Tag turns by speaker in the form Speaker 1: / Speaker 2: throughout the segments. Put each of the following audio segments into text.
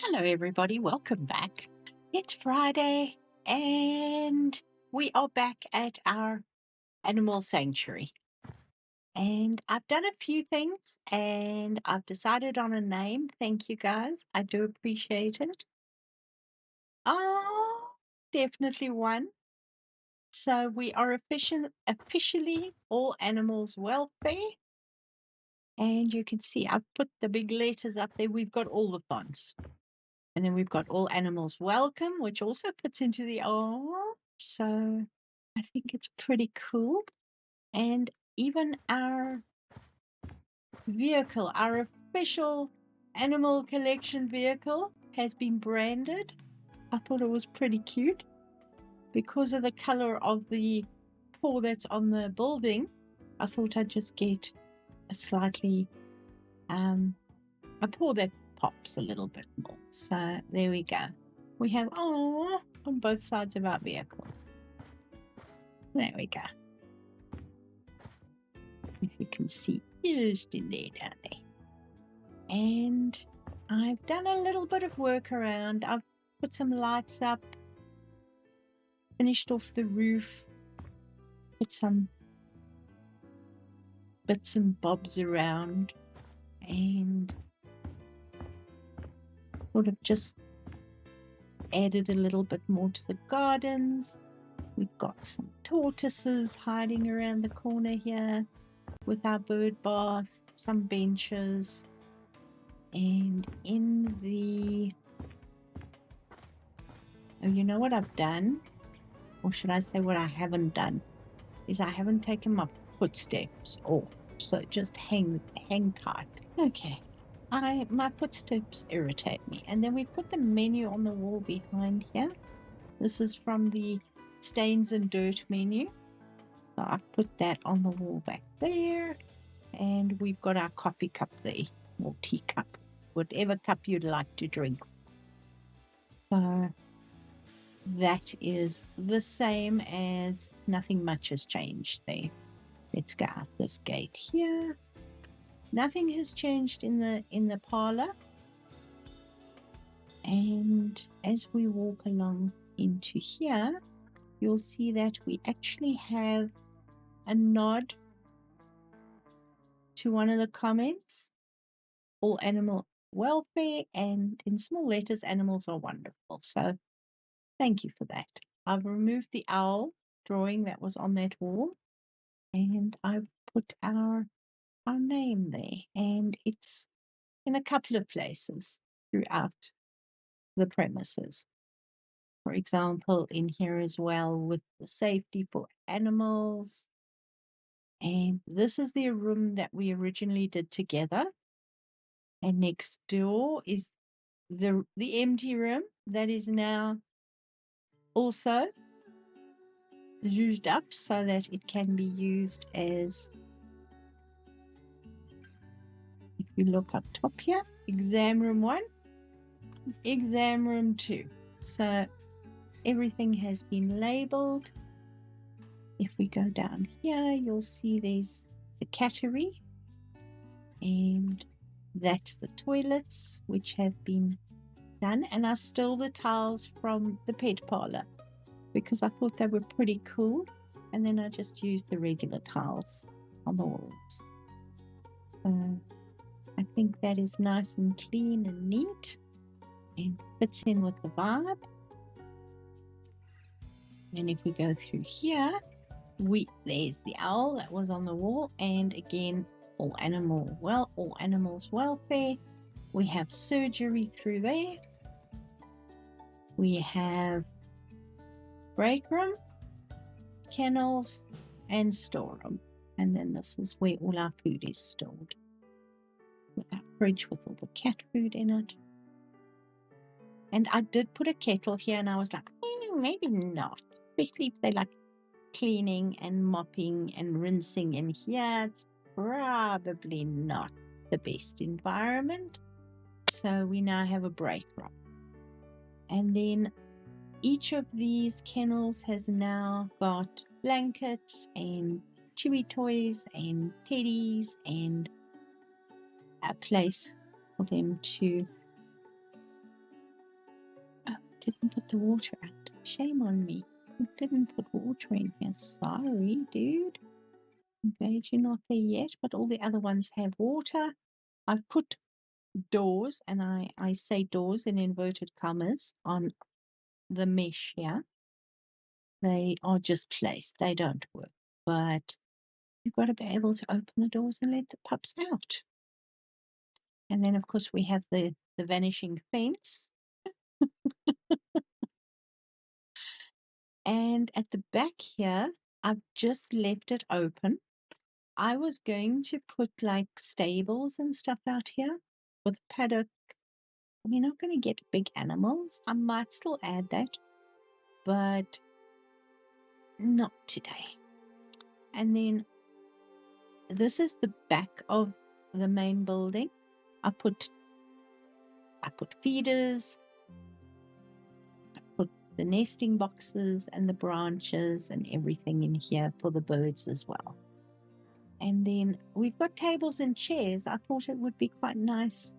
Speaker 1: Hello, everybody. Welcome back. It's Friday, and we are back at our animal sanctuary. And I've done a few things, and I've decided on a name. Thank you, guys. I do appreciate it. Oh, definitely one. So we are officially all animals welfare. And you can see I've put the big letters up there. We've got all the fonts. And then we've got all animals welcome, which also puts into the oh. So I think it's pretty cool. And even our vehicle, our official animal collection vehicle, has been branded. I thought it was pretty cute because of the color of the paw that's on the building. I thought I'd just get a slightly a paw that pops a little bit more. So there we go. We have oh on both sides of our vehicle. There we go. If you can see just in there, down there. And I've done a little bit of work around. I've put some lights up, finished off the roof, put some bits and bobs around, and sort of just added a little bit more to the gardens. We've got some tortoises hiding around the corner here with our bird bath, some benches, and in the... Oh, you know what I've done? Or should I say what I haven't done? Is I haven't taken my footsteps off, so just hang tight. Okay. My footsteps irritate me. And then we put the menu on the wall behind here. This is from the stains and dirt menu. So I've put that on the wall back there. And we've got our coffee cup there, or teacup, whatever cup you'd like to drink. So that is the same as nothing much has changed there. Let's go out this gate here. Nothing has changed in the parlor. And as we walk along into here, you'll see that we actually have a nod to one of the comments, all animal welfare, and in small letters, animals are wonderful. So thank you for that. I've removed the owl drawing that was on that wall, and I've put our name there, and it's in a couple of places throughout the premises. For example, in here as well with the safety for animals. And this is the room that we originally did together. And next door is the empty room that is now also used up so that it can be used as, if you look up top here, exam room 1, exam room 2. So everything has been labeled. If we go down here, you'll see there's the cattery, and that's the toilets, which have been done, and I stole the tiles from the pet parlor because I thought they were pretty cool, and then I just used the regular tiles on the walls. I think that is nice and clean and neat and fits in with the vibe. And if we go through here, there's the owl that was on the wall, and again, all animals welfare. We have surgery through there. We have break room, kennels, and storeroom. And then this is where all our food is stored, with our fridge with all the cat food in it. And I did put a kettle here, and I was like, maybe not, especially if they like cleaning and mopping and rinsing in here. It's probably not the best environment. So we now have a break room. And then each of these kennels has now got blankets and chewy toys and teddies and a place for them to Didn't put the water out. Shame on me. I didn't put water in here. Sorry, dude. I'm glad you're not there yet, but all the other ones have water. I've put doors, and I say doors in inverted commas, on the mesh here. They are just placed. They don't work. But you've got to be able to open the doors and let the pups out. And then, of course, we have the vanishing fence. And at the back here, I've just left it open. I was going to put like stables and stuff out here with a paddock. We're not going to get big animals. I might still add that, but not today. And then this is the back of the main building. I put feeders, I put the nesting boxes and the branches and everything in here for the birds as well. And then we've got tables and chairs. I thought it would be quite nice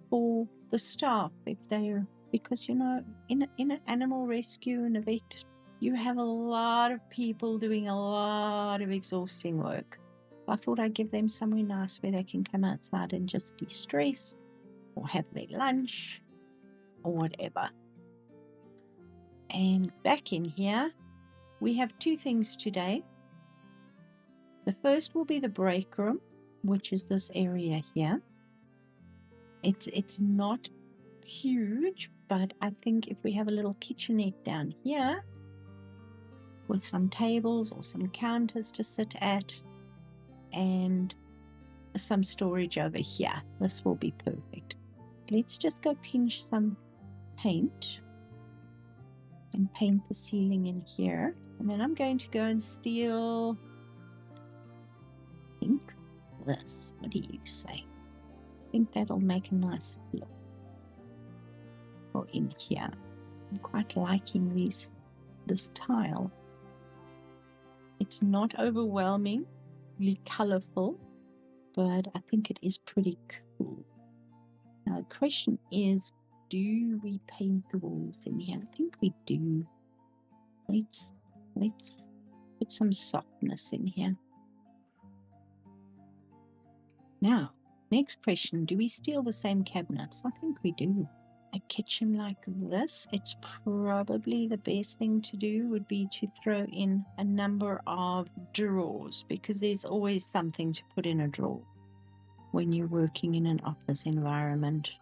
Speaker 1: for the staff if they're, because in an animal rescue and a vet, you have a lot of people doing a lot of exhausting work. I thought I'd give them somewhere nice where they can come outside and just de-stress or have their lunch or whatever. And back in here, we have two things today. The first will be the break room, which is this area here. It's not huge, but I think if we have a little kitchenette down here with some tables or some counters to sit at and some storage over here, this will be perfect. Let's just go pinch some paint and paint the ceiling in here. And then I'm going to go and steal, I think, this. What do you say? I think that'll make a nice look for in here. I'm quite liking this tile. It's not overwhelmingly colorful, but I think it is pretty cool. Now the question is, do we paint the walls in here? I think we do. Let's put some softness in here. Now, next question, do we steal the same cabinets? I think we do. A kitchen like this, it's probably the best thing to do would be to throw in a number of drawers, because there's always something to put in a drawer when you're working in an office environment.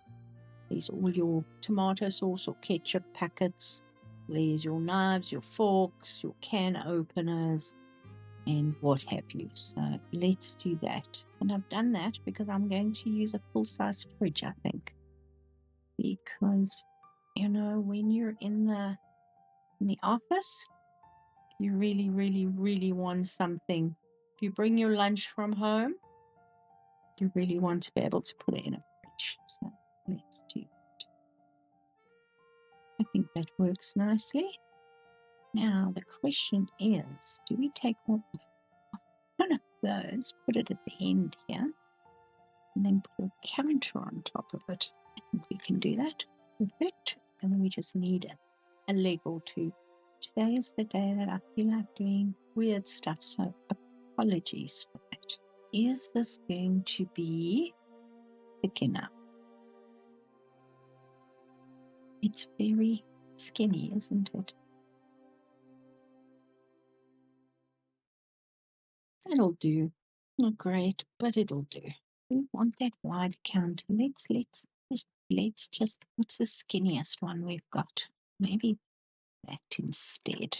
Speaker 1: There's all your tomato sauce or ketchup packets. There's your knives, your forks, your can openers, and what have you. So let's do that. And I've done that because I'm going to use a full-size fridge, I think. Because, when you're in the office, you really, really, really want something. If you bring your lunch from home, you really want to be able to put it in a fridge. So let's do it. I think that works nicely. Now the question is, do we take one of those, put it at the end here, and then put a counter on top of it? I think we can do that. Perfect. And then we just need a leg or two. Today is the day that I feel like doing weird stuff, so apologies for that. Is this going to be thick enough? It's very skinny, isn't it? That'll do. Not great, but it'll do. We want that wide counter. Let's just, what's the skinniest one we've got? Maybe that instead.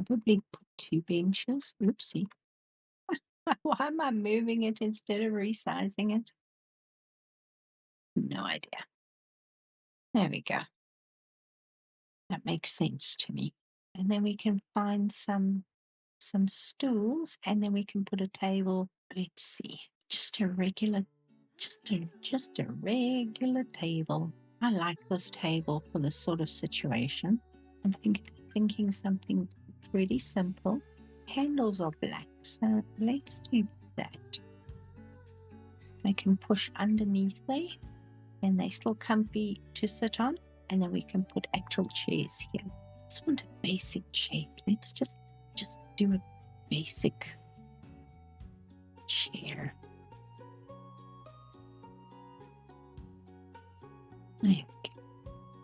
Speaker 1: Probably put 2 benches. Oopsie. Why am I moving it instead of resizing it? No idea. There we go. That makes sense to me. And then we can find some stools, and then we can put a table. Let's see. Just a regular table. I like this table for this sort of situation. I'm thinking something pretty simple. Handles are black, so let's do that. I can push underneath there and they're still comfy to sit on. And then we can put actual chairs here. I just want a basic chair. Let's just do a basic chair. There we go.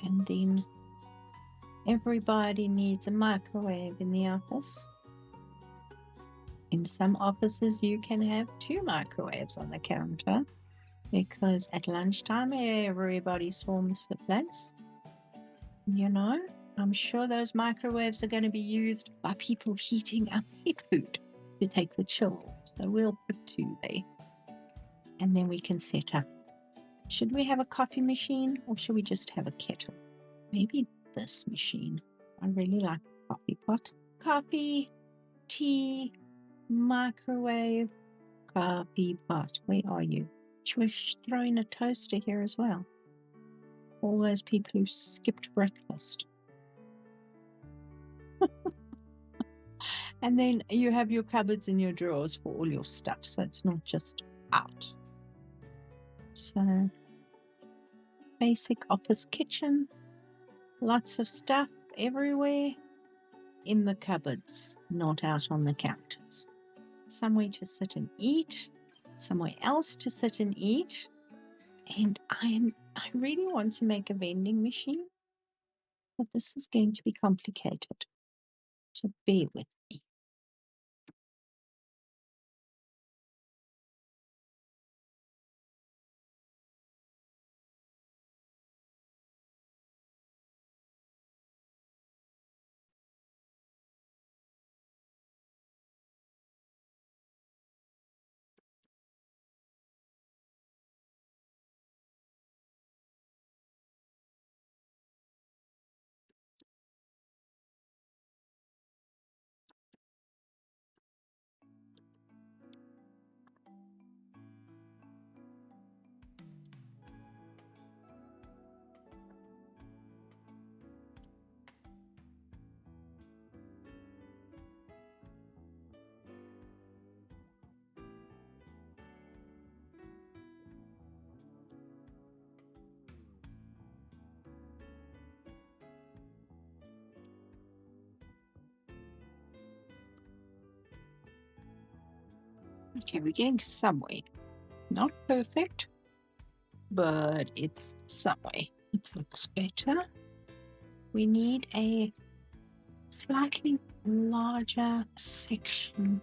Speaker 1: And then everybody needs a microwave in the office. In some offices, you can have 2 microwaves on the counter because at lunchtime, everybody swarms the place. You know, I'm sure those microwaves are going to be used by people heating up pet food to take the chill. So we'll put 2 there. And then we can set up. Should we have a coffee machine or should we just have a kettle? Maybe this machine. I really like the coffee pot. Coffee, tea, microwave, coffee pot. Where are you? Should we throw in a toaster here as well? All those people who skipped breakfast. And then you have your cupboards and your drawers for all your stuff, so it's not just out. So, basic office kitchen, lots of stuff everywhere in the cupboards, not out on the counters. Somewhere to sit and eat, somewhere else to sit and eat. And I really want to make a vending machine, but this is going to be complicated. So bear with me. Okay, we're getting somewhere. Not perfect, but it's somewhere. It looks better. We need a slightly larger section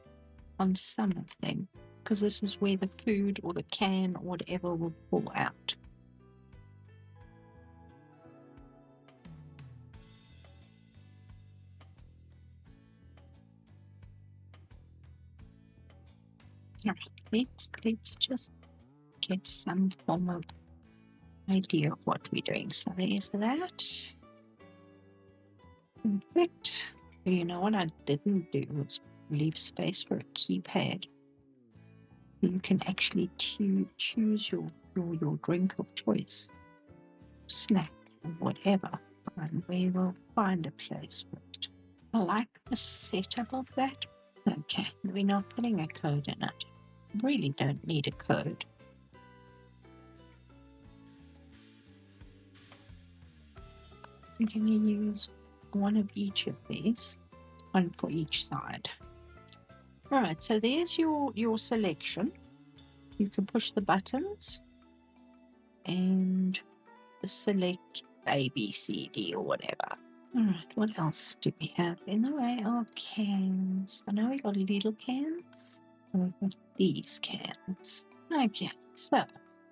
Speaker 1: on some of them, because this is where the food or the can or whatever will fall out. All right, let's just get some form of idea of what we're doing. So there's that. Perfect. You know what I didn't do was leave space for a keypad. You can actually choose your drink of choice, snack, or whatever, and we will find a place for it. I like the setup of that. Okay, we're not putting a code in it. Really don't need a code. I'm going to use one of each of these, one for each side. All right, so there's your selection. You can push the buttons and select A, B, C, D, or whatever. All right, what else do we have in the way of cans? I know we got little cans. And we've got these cans. Okay, so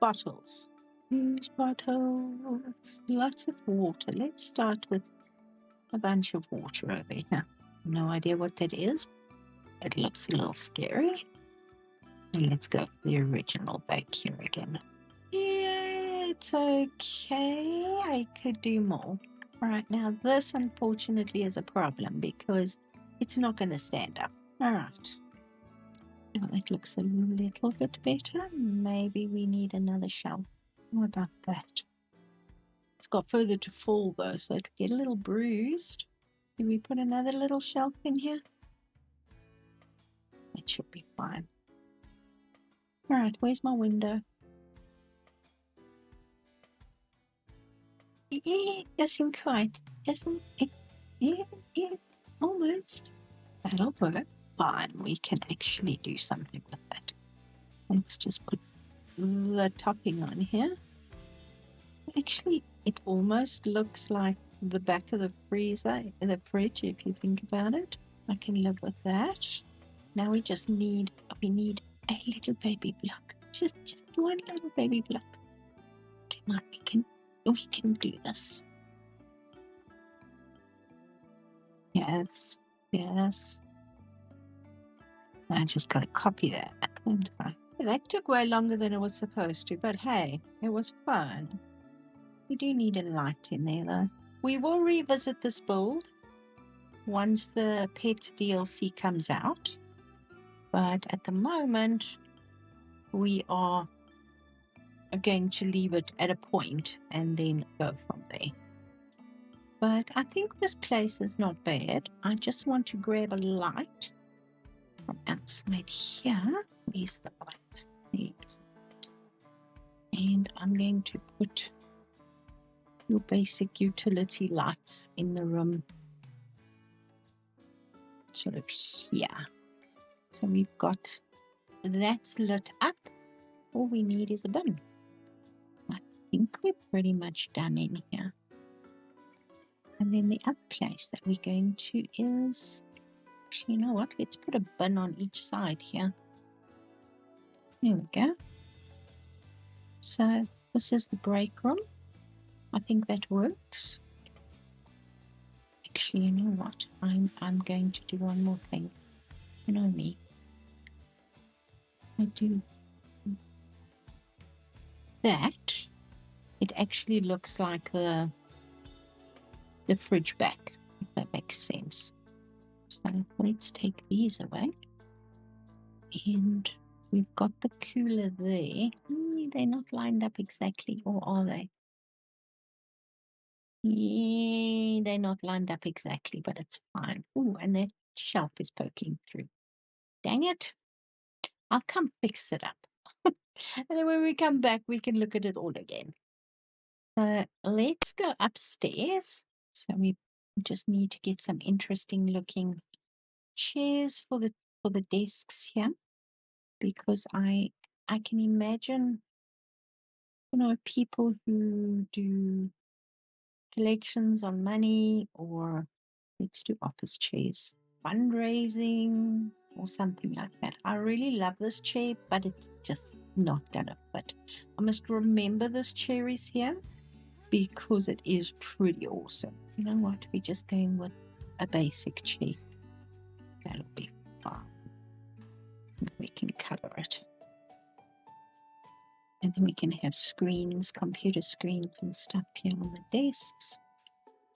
Speaker 1: bottles. Use bottles. Lots of water. Let's start with a bunch of water over here. No idea what that is. It looks a little scary. And let's go for the original back here again. Yeah, it's okay. I could do more. Right now, this unfortunately is a problem because it's not going to stand up. All right. Now that looks a little bit better. Maybe we need another shelf. What about that? It's got further to fall though, so it'll get a little bruised. Can we put another little shelf in here? That should be fine. All right, where's my window? Doesn't quite, doesn't it? Yeah, almost. That'll work. Fine, we can actually do something with that. Let's just put the topping on here. Actually, it almost looks like the back of the freezer, the fridge, if you think about it. I can live with that. Now we need a little baby block. Just one little baby block. Come on, we can do this. Yes, yes. I just gotta copy that. That took way longer than it was supposed to, but hey, it was fun. We do need a light in there though. We will revisit this build once the Pets DLC comes out, but at the moment we are going to leave it at a point and then go from there. But I think this place is not bad. I just want to grab a light from outside here. Where's the light? There's it. And I'm going to put your basic utility lights in the room sort of here. So we've got that's lit up. All we need is a bin. I think we're pretty much done in here. And then the other place that we're going to is, you know what, let's put a bin on each side here. There we go. So this is the break room. I think that works. Actually, you know what, I'm going to do one more thing. You know me, I do that. It actually looks like the fridge back, if that makes sense. So let's take these away. And we've got the cooler there. They're not lined up exactly, or are they? Yeah, they're not lined up exactly, but it's fine. Oh, and that shelf is poking through. Dang it. I'll come fix it up. And then when we come back, we can look at it all again. Let's go upstairs. So we just need to get some interesting looking chairs for the desks here, because I can imagine, you know, people who do collections on money, or let's do office chairs, fundraising or something like that. I really love this chair, but it's just not gonna fit. I must remember this chair is here because it is pretty awesome. You know what, we're just going with a basic chair. That'll be fine. We can color it. And then we can have screens, computer screens and stuff here on the desks.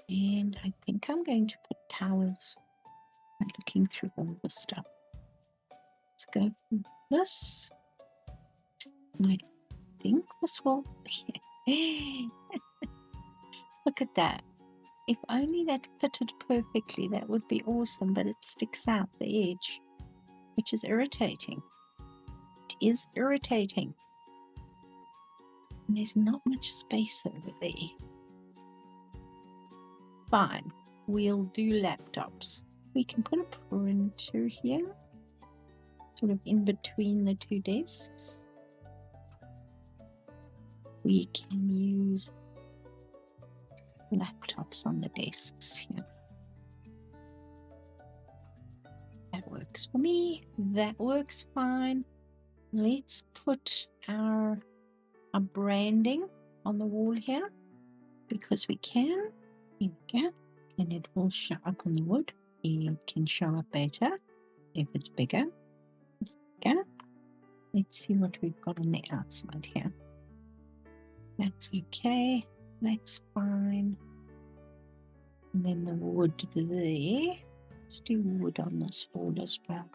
Speaker 1: And I think I'm going to put towers. I'm looking through all the stuff. Let's go for this. And I think this will... Look at that. If only that fitted perfectly, that would be awesome, but it sticks out the edge, which is irritating. It is irritating. And there's not much space over there. Fine, we'll do laptops. We can put a printer here, sort of in between the two desks. We can use laptops on the desks here. That works for me. That works fine. Let's put our branding on the wall here, because we can. Here we go. And it will show up on the wood. It can show up better if it's bigger. Okay. Let's see what we've got on the outside here. That's okay. That's fine. And then the wood there. Let's do wood on this wall as well.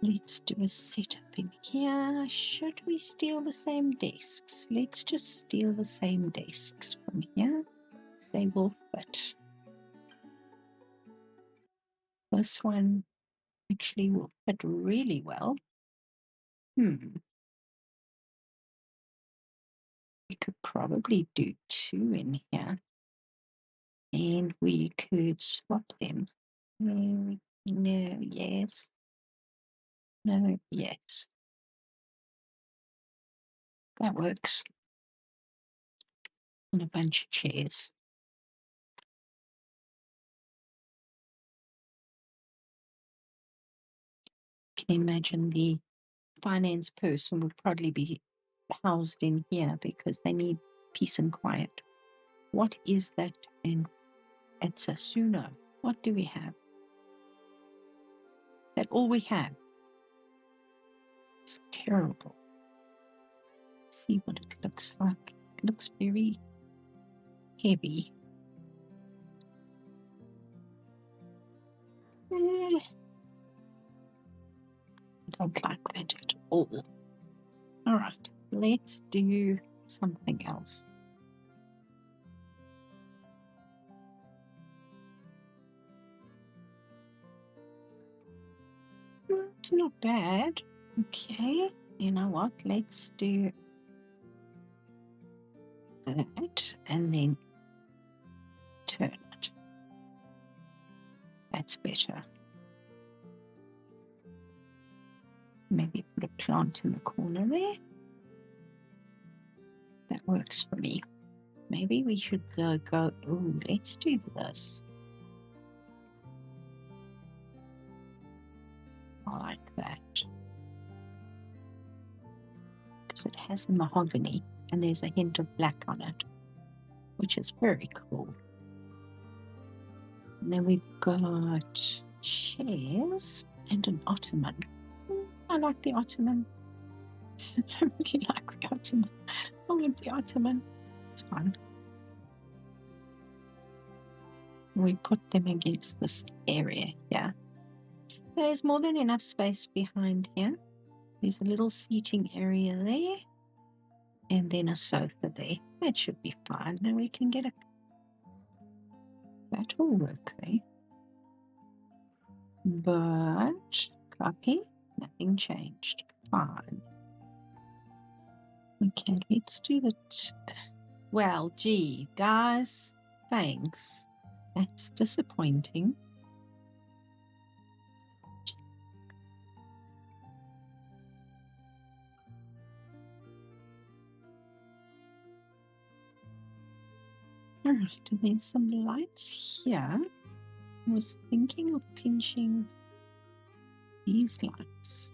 Speaker 1: Let's do a setup in here. Should we steal the same desks? Let's just steal the same desks from here. They will fit. This one actually will fit really well. could probably do 2 in here. And we could swap them. No, no, yes. No, yes. That works. And a bunch of chairs. Can you imagine the finance person would probably be housed in here because they need peace and quiet. What is that? And it's a Suno. What do we have? That all we have? It's terrible. See what it looks like. It looks very heavy. I don't like that at all. All right, let's do something else. It's not bad. Okay, you know what? Let's do that and then turn it. That's better. Maybe put a plant in the corner there. That works for me. Maybe we should go, ooh, let's do this. I like that. Because it has the mahogany and there's a hint of black on it, which is very cool. And then we've got chairs and an ottoman. I like the ottoman. I really like the ottoman. I want the ottoman. It's fun. We put them against this area here. There's more than enough space behind here. There's a little seating area there. And then a sofa there. That should be fine. Now we can get a... That will work there. But, copy, nothing changed. Fine. Okay, let's do that. Well, gee, guys, thanks. That's disappointing. All right, and there's some lights here. I was thinking of pinching these lights.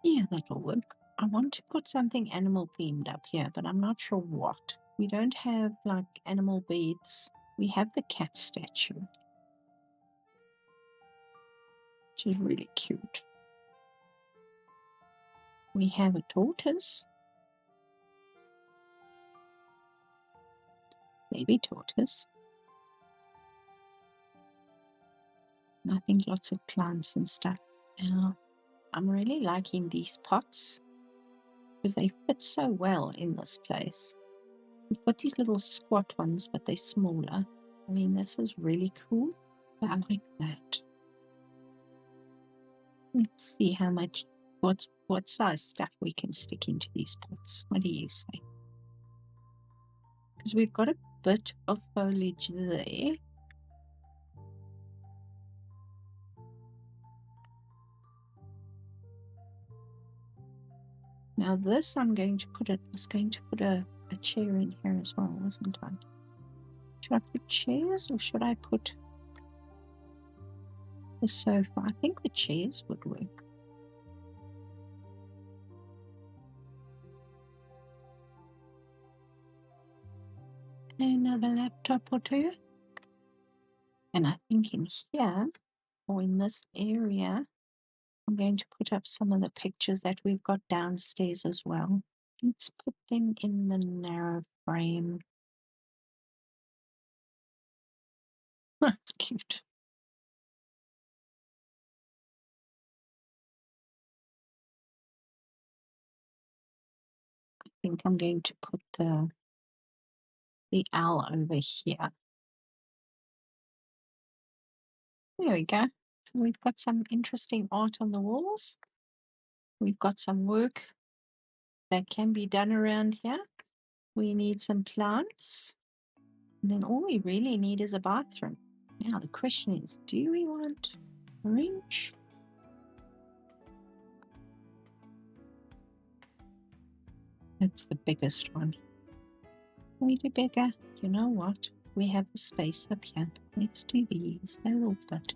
Speaker 1: Yeah, that'll work. I want to put something animal themed up here, but I'm not sure what. We don't have like animal beds. We have the cat statue, which is really cute. We have a tortoise. Baby tortoise. And I think lots of plants and stuff. Now, I'm really liking these pots because they fit so well in this place. We've got these little squat ones, but they're smaller. I mean, this is really cool. I like that. Let's see how much, what size stuff we can stick into these pots. What do you say? Because we've got a bit of foliage there. Now this I'm going to put a chair in here as well, wasn't I? Should I put chairs or should I put the sofa? I think the chairs would work. Another laptop or two. And I think in here, or in this area, I'm going to put up some of the pictures that we've got downstairs as well. Let's put them in the narrow frame. That's cute. I think I'm going to put the owl over here. There we go. So we've got some interesting art on the walls. We've got some work that can be done around here. We need some plants. And then all we really need is a bathroom. Now the question is, do we want orange? That's the biggest one. We do bigger. You know what? We have the space up here. Let's do these. They will fit.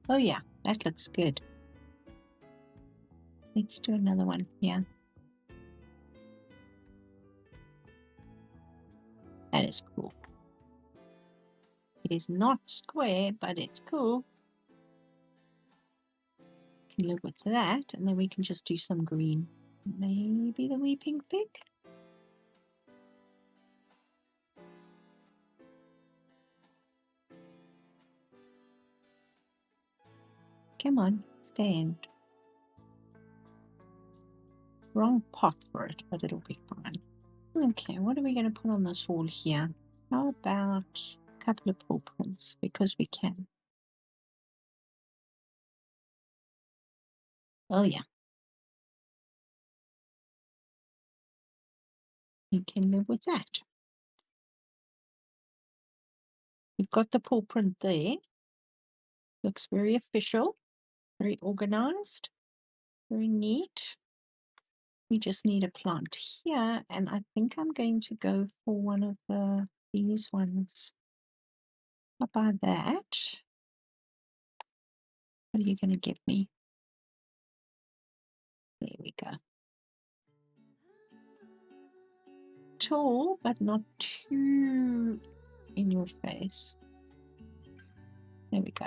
Speaker 1: Oh yeah, that looks good. Let's do another one here. That is cool. It is not square, but it's cool. Can live with that, and then we can just do some green. Maybe the weeping fig. Come on, stand. Wrong pot for it, but it'll be fine. Okay, what are we going to put on this wall here? How about a couple of paw prints, because we can. Oh yeah. We can live with that. We've got the paw print there. Looks very official, very organized, very neat. We just need a plant here, and I think I'm going to go for one of these ones. How about that? What are you going to give me? There we go. Tall, but not too in your face. There we go.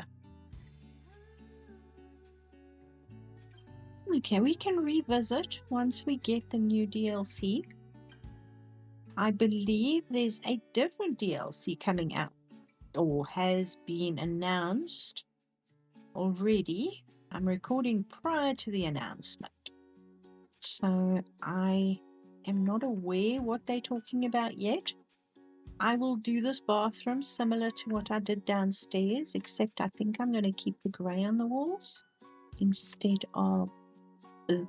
Speaker 1: Okay, we can revisit once we get the new DLC. I believe there's a different DLC coming out, or has been announced already. I'm recording prior to the announcement, so I am not aware what they're talking about yet. I will do this bathroom similar to what I did downstairs, except I think I'm going to keep the grey on the walls instead of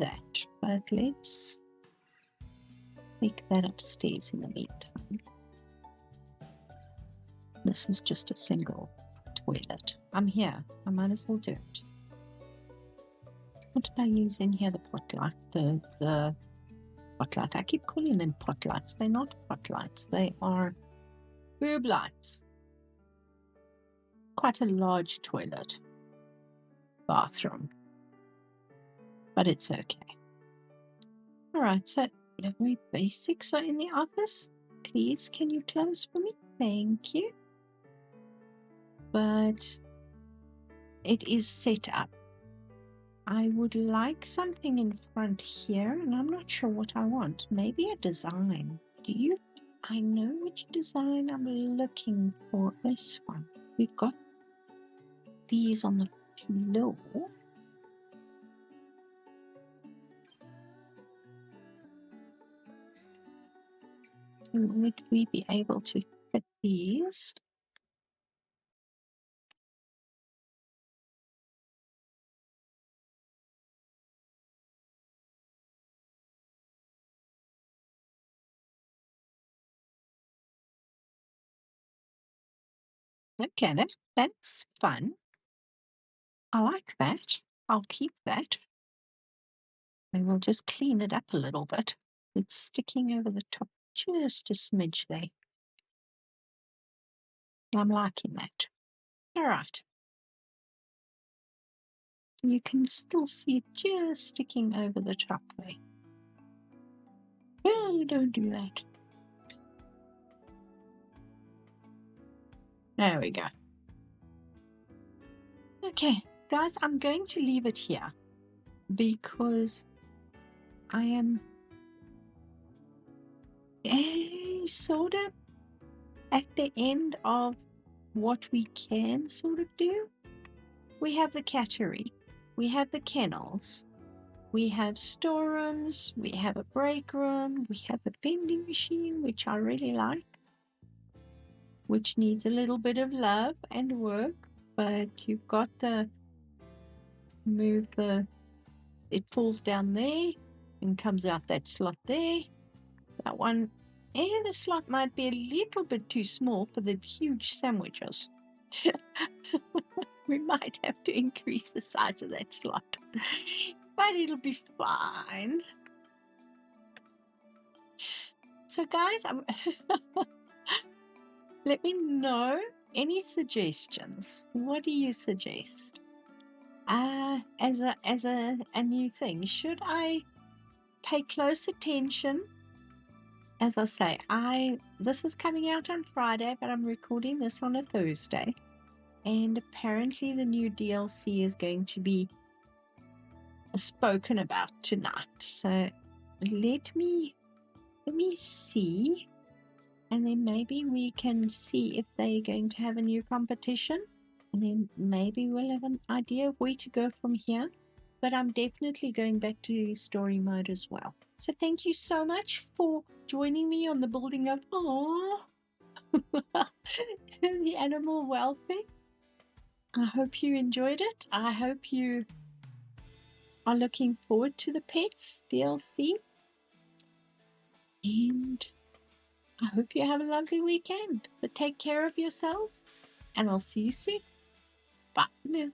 Speaker 1: that. But let's make that upstairs in the meantime. This is just a single toilet. I'm here. I might as well do it. What did I use in here? The pot light. The pot light. I keep calling them pot lights. They're not pot lights. They are herb lights. Quite a large toilet. Bathroom. But it's okay. Alright, so the very basics are in the office. Please, can you close for me? Thank you. But it is set up. I would like something in front here, and I'm not sure what I want. Maybe a design. Do you? I know which design I'm looking for. This one. We've got these on the floor. So would we be able to fit these? Okay, that's fun. I like that. I'll keep that. I will just clean it up a little bit. It's sticking over the top just a smidge there. I'm liking that. All right. You can still see it just sticking over the top there. Oh, don't do that. There we go. Okay, guys, I'm going to leave it here because I am sort of at the end of what we can sort of do. We have the cattery, we have the kennels, we have storerooms, we have a break room, we have a vending machine, which I really like, which needs a little bit of love and work. but you've got the it falls down there and comes out that slot there. That one, and the slot might be a little bit too small for the huge sandwiches. We might have to increase the size of that slot, but it'll be fine. So guys, let me know any suggestions. What do you suggest? As a new thing, should I pay close attention? As I say, this is coming out on Friday, but I'm recording this on a Thursday. And apparently the new DLC is going to be spoken about tonight. So let me see, and then maybe we can see if they're going to have a new competition, and then maybe we'll have an idea of where to go from here. But I'm definitely going back to story mode as well. So thank you so much for joining me on the building of the animal welfare. I hope you enjoyed it. I hope you are looking forward to the Pets DLC. And I hope you have a lovely weekend. But take care of yourselves, and I'll see you soon. Bye for now.